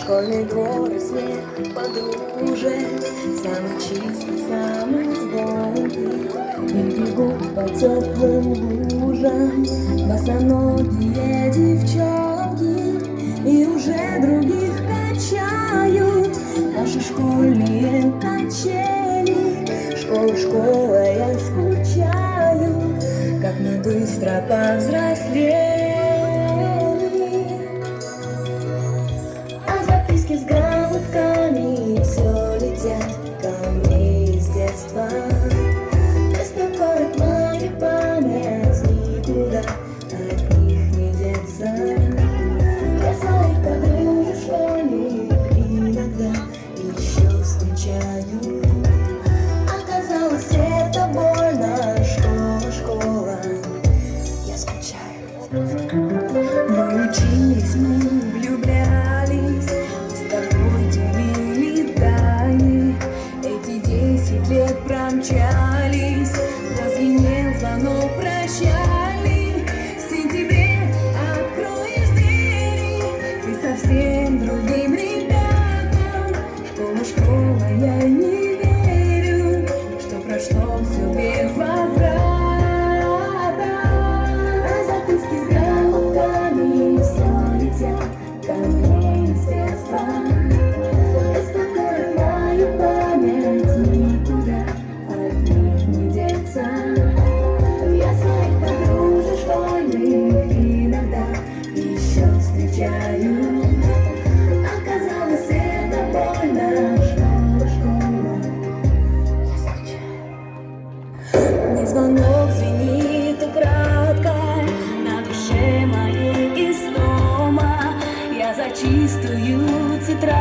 Школьный двор и смех подружек, самый чистый, самый звонкий. И бегут по теплым лужам босоногие девчонки, и уже других качают наши школьные качели. Школа, школа, я скучаю, как мы быстро повзрослели. А записки с грамотками все летят ко мне из детства. Беспокоит моя память, никуда от них не деться. Я своих подружек школьных иногда еще встречаю. Оказалось, это больно, школа, школа, я скучаю. Мы учились, мы влюблялись, мы с тобой делили тайны. Эти 10 лет промчались, прозвенел звонок прощальный. В сентябре откроешь двери, ты совсем другим ребятам. Школа, школа, я не верю, что прошло все без возврата. А записки с грамотками все летят ко мне из детства. Беспокоит мою память, никуда от них не деться. Я своих подружек школьных иногда еще встречаю. Оказалось, это больно, школа, школа, я скучаю. Мне звонок звенит украдкой, на душе моей истома. Я за чистую тетрадь